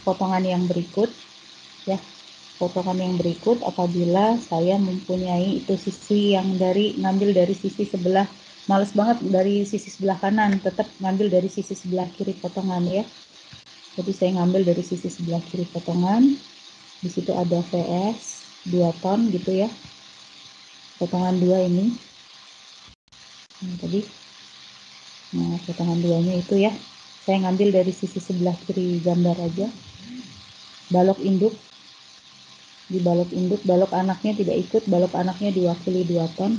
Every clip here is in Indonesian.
Potongan yang berikut ya, potongan yang berikut apabila saya mempunyai itu sisi yang ngambil dari sisi sebelah, males banget dari sisi sebelah kanan, tetap ngambil dari sisi sebelah kiri potongan ya. Jadi saya ngambil dari sisi sebelah kiri potongan, di situ ada VS 2 ton gitu ya, potongan 2 ini. Nah, potongan 2-nya itu ya, saya ngambil dari sisi sebelah kiri gambar aja. Balok induk, di balok induk, balok anaknya tidak ikut, balok anaknya diwakili 2 ton.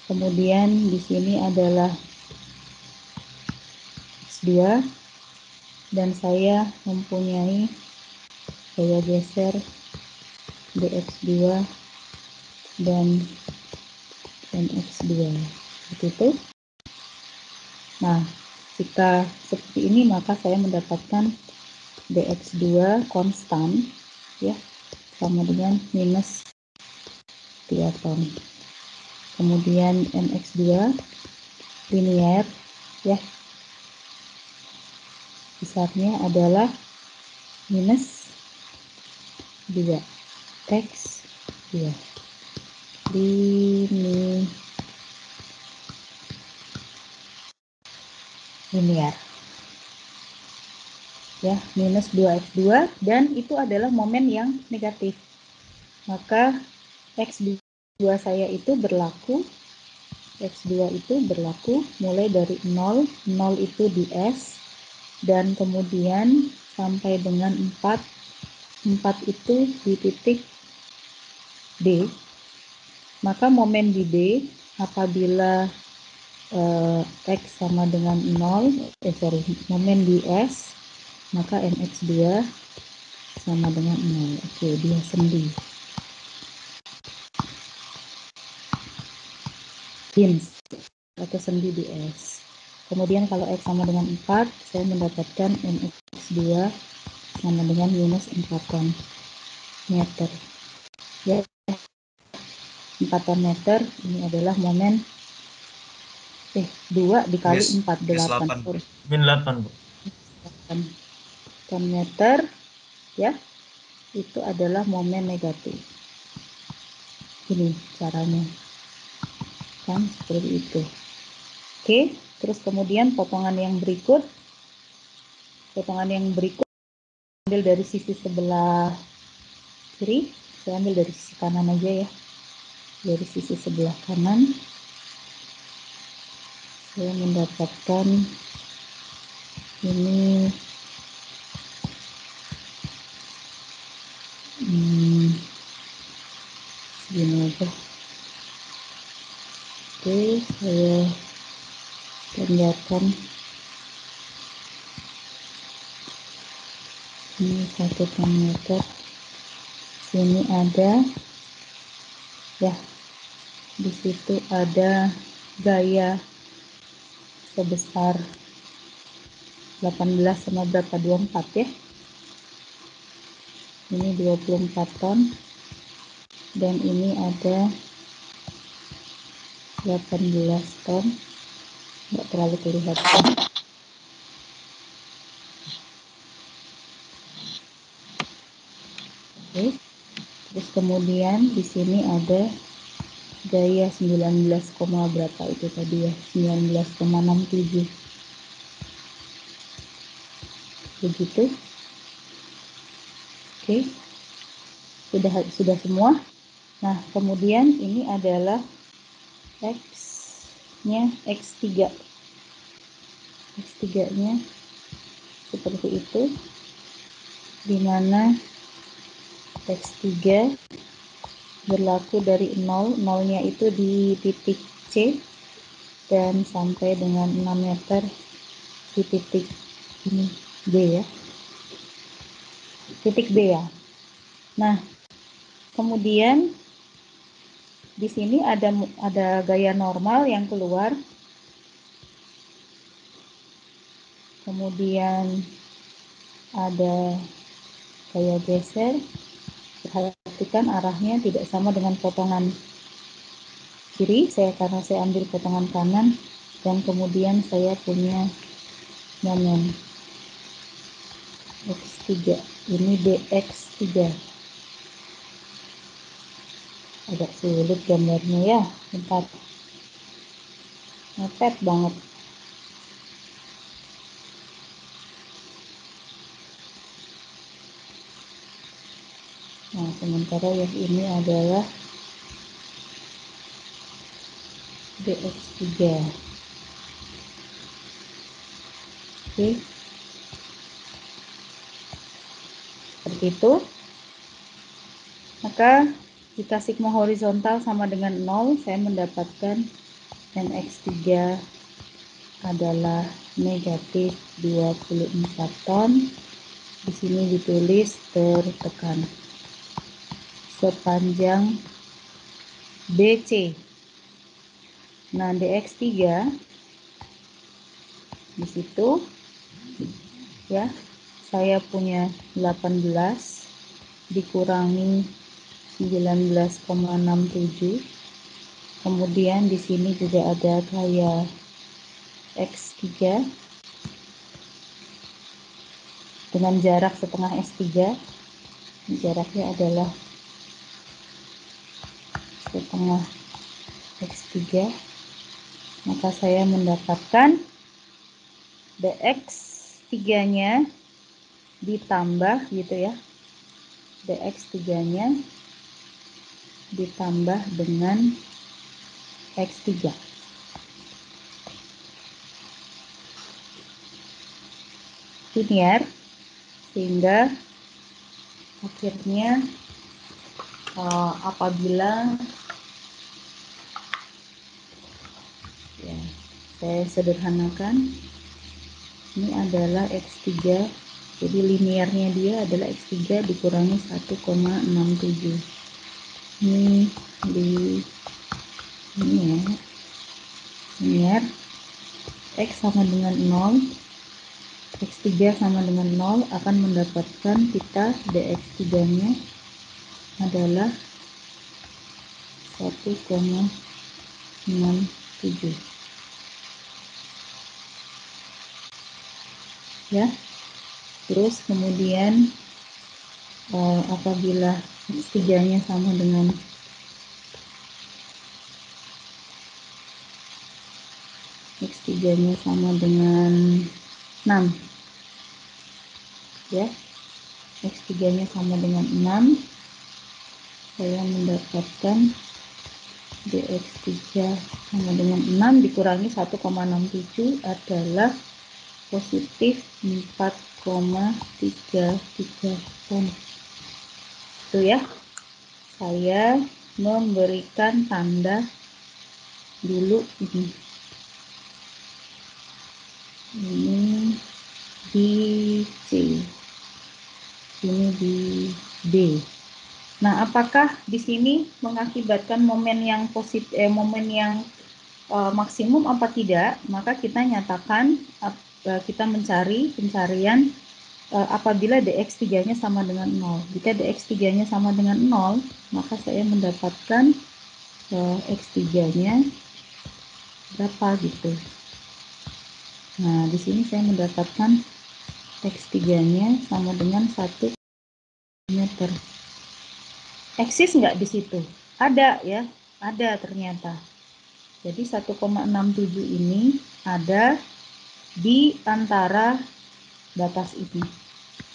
Kemudian di sini adalah X2 dan saya mempunyai, saya geser DX2 dan NX2 seperti itu. Nah, jika seperti ini maka saya mendapatkan DX2 konstan ya, sama dengan minus 2 ton. Kemudian NX2 linear ya, besarnya adalah minus 2 X2 linear ya, minus 2X2, dan itu adalah momen yang negatif. Maka X2 saya itu berlaku, X2 itu berlaku mulai dari 0 itu di S, dan kemudian sampai dengan 4 itu di titik D. Maka momen di D apabila X sama dengan 0, momen di S, maka NX2 sama dengan 0. Oke, dia sendi. Hinge atau sendi di S. Kemudian kalau X sama dengan 4, saya mendapatkan NX2 sama dengan minus 4 ton meter. Ya, 4 ton meter ini adalah momen 2 dikali 4, 8. Min 8, Bu. 8 ton meter ya, itu adalah momen negatif. Ini caranya kan, seperti itu. Oke, terus kemudian potongan yang berikut ambil dari sisi sebelah kiri, saya ambil dari sisi kanan aja ya, dari sisi sebelah kanan saya mendapatkan ini segini aja. Oke, saya gambarkan ini 1 ton meter. Sini ada ya, di situ ada gaya sebesar 18 sama berapa, 24 ya. Ini 24 ton dan ini ada 18 ton, nggak terlalu kelihatan. Oke. Terus kemudian di sini ada gaya 19, berapa itu tadi ya, 19,67 begitu. Oke, sudah semua. Nah, kemudian ini adalah X-nya, X3. X3-nya seperti itu, dimana X3 berlaku dari 0, 0-nya itu di titik C dan sampai dengan 6 meter di titik ini B ya, titik B ya. Nah, kemudian di sini ada gaya normal yang keluar, kemudian ada gaya geser. Perhatikan arahnya tidak sama dengan potongan kiri, karena saya ambil potongan kanan, dan kemudian saya punya momen X3, ini DX3. Agak sulit gambarnya ya, bentar, mepet banget. Nah, sementara yang ini adalah DX3. Oke, seperti itu. Maka jika sigma horizontal sama dengan 0, saya mendapatkan NX3 adalah negatif 24 ton. Di sini ditulis tertekan sepanjang BC. Nah, DX3 di situ ya, saya punya 18 dikurangi 19,67. Kemudian di sini juga ada gaya X3 dengan jarak setengah S3. Jaraknya adalah setengah X3. Maka saya mendapatkan DX3-nya ditambah gitu ya. DX3-nya ditambah dengan X3. Linear, sehingga akhirnya apabila ya, saya sederhanakan, ini adalah X3, jadi linearnya dia adalah X3 dikurangi 1,67. Ini di ini ya, linear X sama dengan 0, X3 sama dengan 0, akan mendapatkan kita DX3 nya adalah 1,67 ya. Terus kemudian apabila X3 nya sama dengan X3 nya sama dengan 6 ya, X3 nya sama dengan 6, saya mendapatkan DX3 sama dengan 6 dikurangi 1,67 adalah positif 4,33 ton. Itu ya, saya memberikan tanda dulu ini di C, ini di D. Nah, apakah di sini mengakibatkan momen yang positif, momen yang maksimum apa tidak, maka kita nyatakan kita mencari pencarian apabila dx3-nya sama dengan 0. Jika dx3-nya sama dengan 0, maka saya mendapatkan x3-nya berapa gitu. Nah, di sini saya mendapatkan x3-nya sama dengan 1 meter. Eksis nggak di situ? Ada ya, ada ternyata. Jadi 1,67 ini ada di antara batas ini.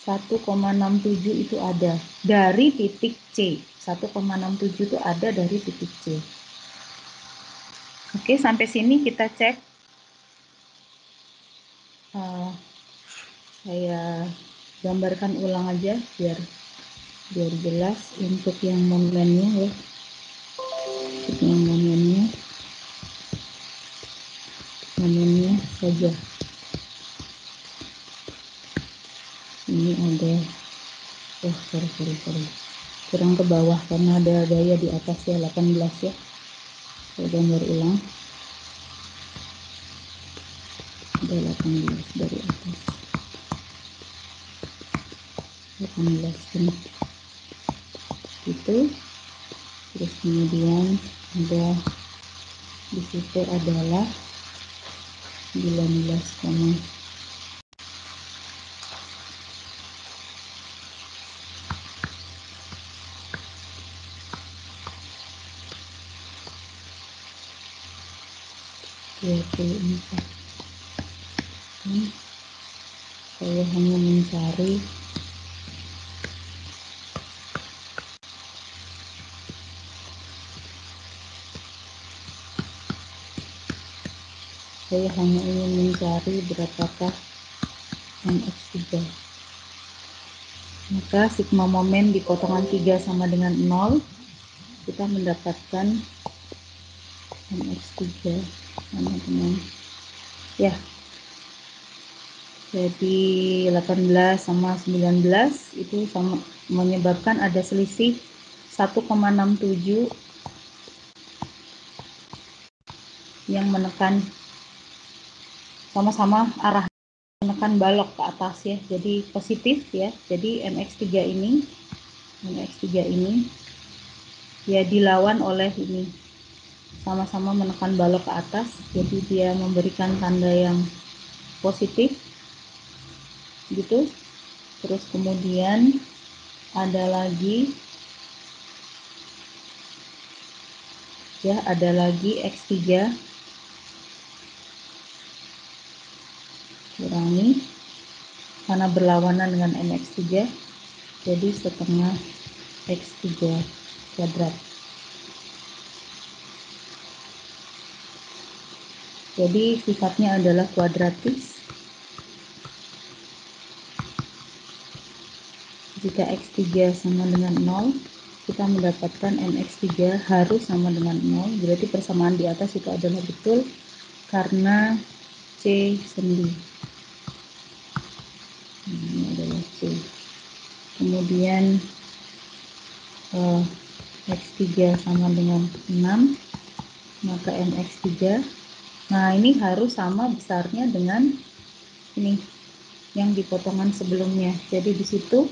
1,67 itu ada dari titik C. 1,67 itu ada dari titik C. Oke, sampai sini kita cek. Saya gambarkan ulang aja biar jelas untuk yang momennya ya. Untuk yang momennya saja. Ini ada sorry kurang ke bawah karena ada gaya di atas ya, 18 ya. Saya gambar ulang. Ada 18 dari atas. 18 ini. Itu. Terus kemudian ada di situ adalah 19, saya hanya mencari ingin mencari berapakah mx3. Maka sigma momen di potongan 3 sama dengan 0, kita mendapatkan mx3 sama dengan ya, jadi 18 sama 19 itu sama, menyebabkan ada selisih 1,67 yang menekan sama-sama arah menekan balok ke atas ya, jadi positif ya. Jadi mx3 ini ya dilawan oleh ini, sama-sama menekan balok ke atas, jadi dia memberikan tanda yang positif gitu. Terus kemudian ada lagi x3 kurangi karena berlawanan dengan mx3, jadi setengah x3 kuadrat. Jadi sifatnya adalah kuadratis. Jika x3 sama dengan 0, kita mendapatkan mx3 harus sama dengan 0. Berarti persamaan di atas itu adalah betul karena C sendi. Ini adalah C. Kemudian x3 sama dengan 6, maka mx3. Nah, ini harus sama besarnya dengan ini yang di potongan sebelumnya. Jadi di situ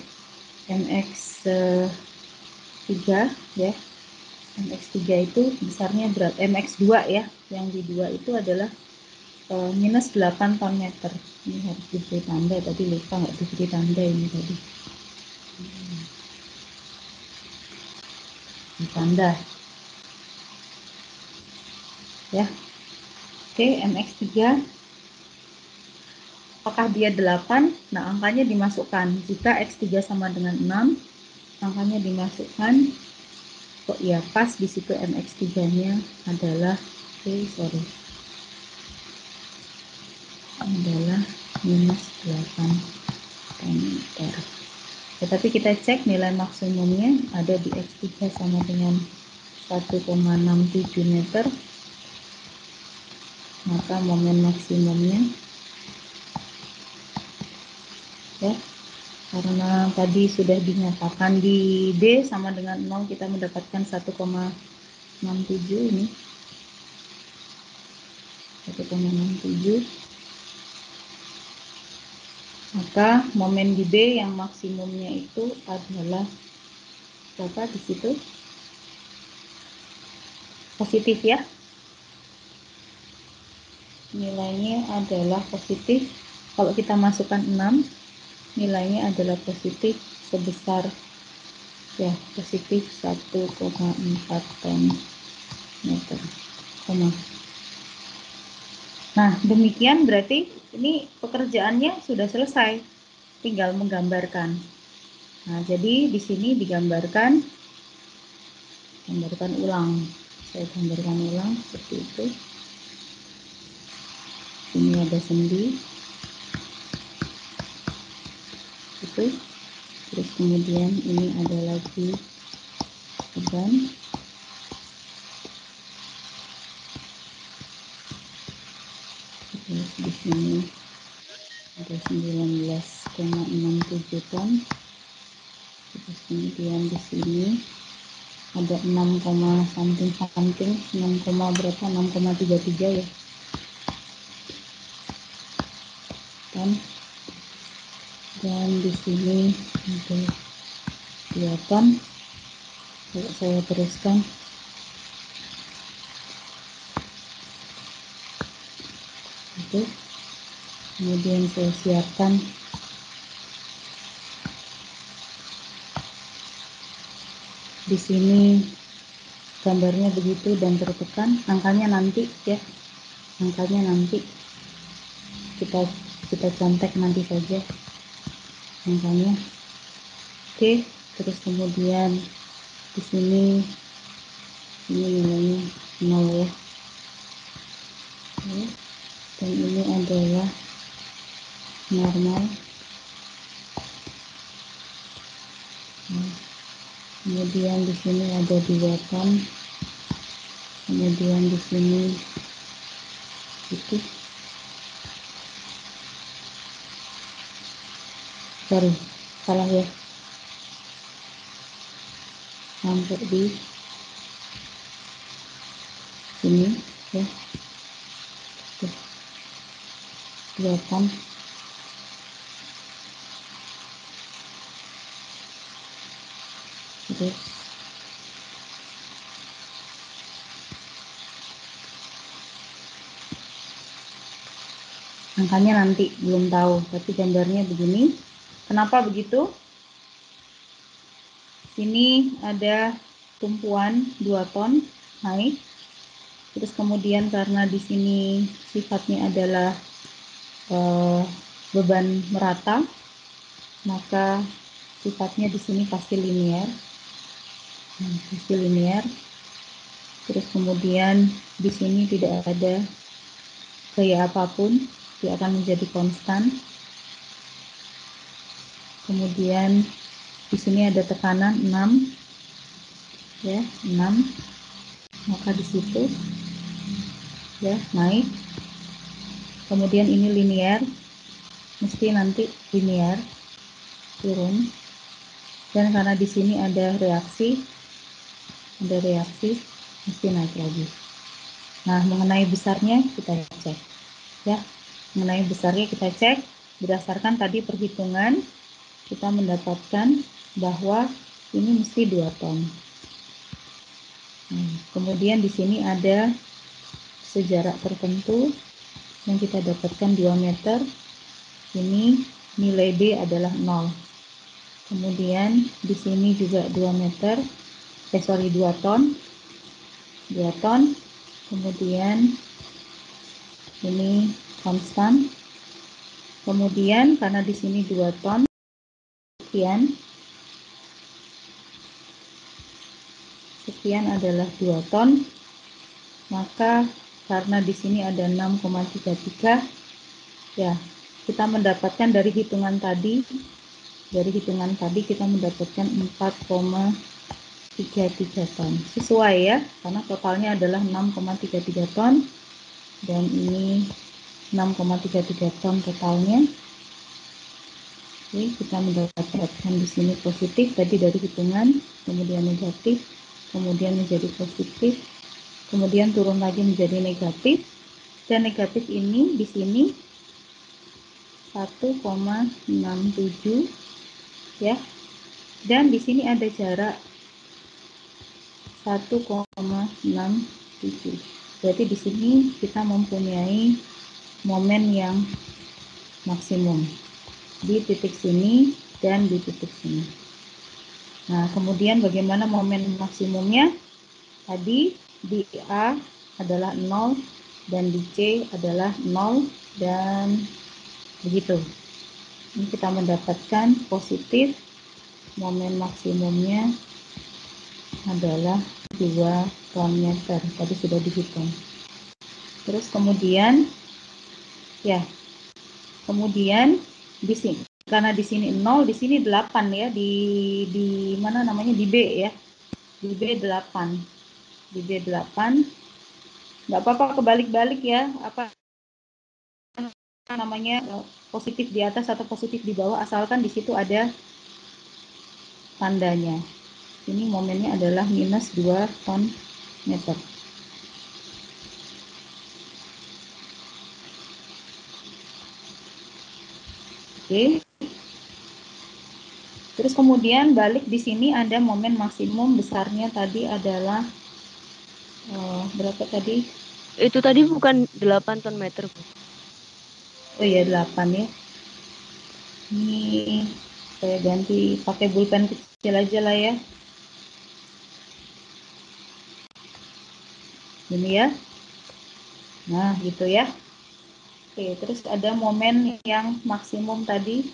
mx3 ya. mx3 itu besarnya berat mx2 ya. Yang di 2 itu adalah minus 8 ton meter. Ini harus diberi tanda, tadi lupa nggak diberi tanda ini tadi. Tanda ya. Oke, mx3 apakah dia 8? Nah, angkanya dimasukkan. Jika x3 sama dengan 6, angkanya dimasukkan. Kok ya pas di situ mx3-nya adalah adalah minus 8 meter. Tetapi kita cek nilai maksimumnya ada di x3 sama dengan 1,67 meter. Maka momen maksimumnya ya, karena tadi sudah dinyatakan di D sama dengan 0, kita mendapatkan 1,67 ini. 1,67. Maka momen di B yang maksimumnya itu adalah berapa di situ? Positif ya. Nilainya adalah positif. Kalau kita masukkan 6, nilainya adalah positif sebesar ya positif 1,4 ton meter. Nah, demikian berarti ini pekerjaannya sudah selesai. Tinggal menggambarkan. Nah, jadi di sini digambarkan ulang. Saya gambarkan ulang seperti itu. Ini ada sendi. Itu. Terus kemudian ini ada lagi beban. Terus di sini ada 19,67 ton. Terus kemudian di sini ada 6, something 6, berapa 6,33 ya ton. Dan di sini ada 2 ton. Kalau saya teruskan itu, kemudian saya siapkan di sini gambarnya begitu dan tertekan, angkanya nanti ya, angkanya nanti kita contek nanti saja angkanya. Oke, terus kemudian di sini ini nilainya 0 ya. Oke. Dan ini adalah normal. Nah, kemudian di sini ada 2 ton. Kemudian di sini itu sorry, salah ya, sampai di sini ya, tuh, 2 ton. Terus angkanya nanti belum tahu, tapi gambarnya begini. Kenapa begitu? Sini ada tumpuan 2 ton naik. Terus kemudian karena di sini sifatnya adalah beban merata, maka sifatnya di sini pasti linear. Pasti linear. Terus kemudian di sini tidak ada gaya apapun, dia akan menjadi konstan. Kemudian di sini ada tekanan 6 ya, 6. Maka di situ ya naik. Kemudian ini linear, mesti nanti linear turun. Dan karena di sini ada reaksi mesti naik lagi. Nah, mengenai besarnya kita cek ya. Mengenai besarnya kita cek berdasarkan tadi perhitungan, kita mendapatkan bahwa ini mesti 2 ton. Kemudian di sini ada sejarak tertentu yang kita dapatkan 2 meter. Ini nilai B adalah 0. Kemudian di sini juga 2 meter, 2 ton. 2 ton. Kemudian ini konstan. Kemudian karena di sini 2 ton, sekian adalah 2 ton, maka karena di sini ada 6,33 ya, kita mendapatkan dari hitungan tadi kita mendapatkan 4,33 ton. Sesuai ya, karena totalnya adalah 6,33 ton dan ini 6,33 ton totalnya. Oke, kita mendapatkan di sini positif tadi dari hitungan, kemudian negatif, kemudian menjadi positif, kemudian turun lagi menjadi negatif. dan negatif ini di sini 1,67 ya. Dan di sini ada jarak 1,67. Berarti di sini kita mempunyai momen yang maksimum di titik sini dan di titik sini. Nah, kemudian bagaimana momen maksimumnya? Tadi di A adalah 0 dan di C adalah 0 dan begitu. Ini kita mendapatkan positif, momen maksimumnya adalah 2 ton meter. Tadi sudah dihitung. Terus kemudian kemudian di sini karena di sini 0, di sini 8 ya, di mana namanya, di B ya. Di B 8. Di B 8. Nggak apa-apa kebalik-balik ya, apa namanya, positif di atas atau positif di bawah, asalkan di situ ada tandanya. Ini momennya adalah minus 2 ton meter. Oke. Terus kemudian balik di sini ada momen maksimum besarnya tadi adalah berapa tadi? Itu tadi bukan 8 ton meter, Bu. Oh iya 8 ya. Ini saya ganti pakai pulpen kecil aja lah ya. Ini ya. Nah, gitu ya. Oke, terus ada momen yang maksimum tadi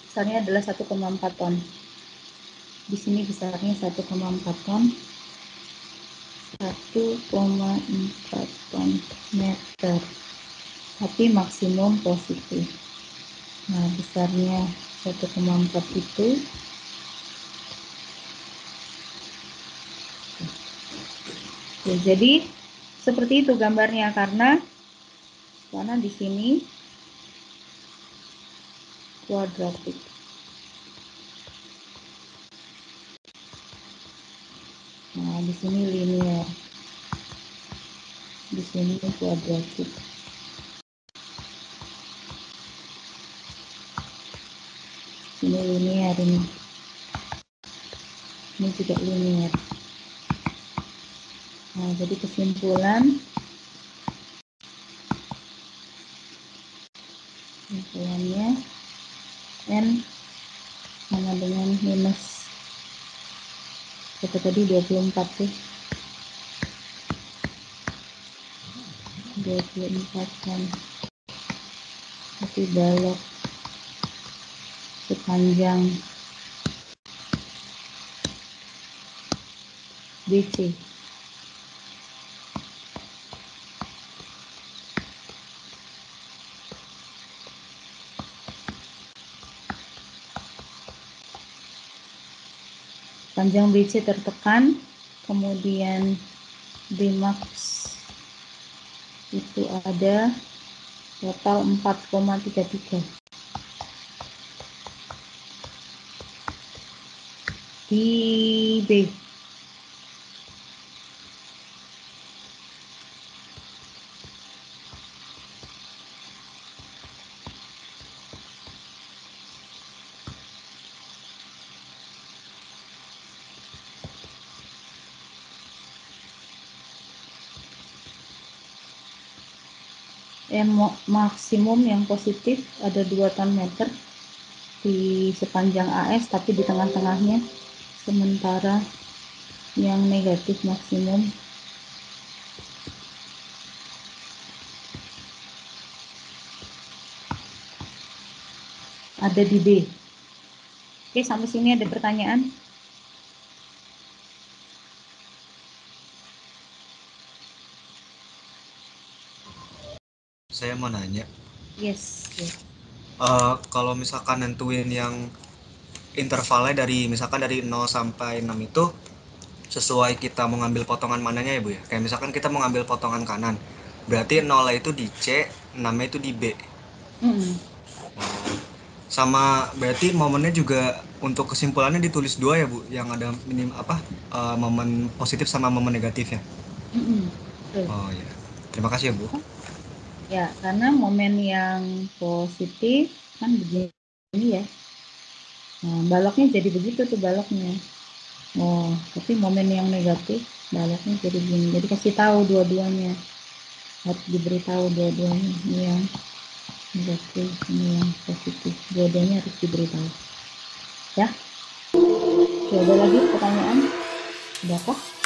besarnya adalah 1,4 ton. Di sini besarnya 1,4 ton. 1,4 ton meter. Tapi maksimum positif. Nah, besarnya 1,4 itu ya, jadi seperti itu gambarnya karena di sini kuadratik. Nah, di sini linear. Di sini kuadratik. Ini linear ini. Ini juga linear. Nah, jadi kesimpulannya N sama dengan minus tadi 24 tuh. 24 kan. Tapi balok sepanjang BC. Panjang BC tertekan, kemudian Bmax itu ada total 4,33 di B. Maksimum yang positif ada 2 ton meter di sepanjang AS, tapi di tengah-tengahnya, sementara yang negatif maksimum ada di B. Oke, sampai sini ada pertanyaan? Saya mau nanya, Yes. kalau misalkan nentuin yang intervalnya misalkan dari 0 sampai 6 itu sesuai kita mau ngambil potongan mananya ya Bu ya? Kayak misalkan kita mau ngambil potongan kanan, berarti 0 itu di C, 6 itu di B. Sama berarti momennya juga untuk kesimpulannya ditulis dua ya Bu, yang ada momen positif sama momen negatifnya. Oh ya, terima kasih ya Bu. Ya, karena momen yang positif kan begini ya. Nah, baloknya jadi begitu tuh baloknya. Oh, tapi momen yang negatif baloknya jadi begini. Jadi kasih tahu dua-duanya. Harus diberitahu dua-duanya. Ini yang negatif, ini yang positif. Dua-duanya harus diberitahu. Ya. Oke, ada lagi pertanyaan? Adakah?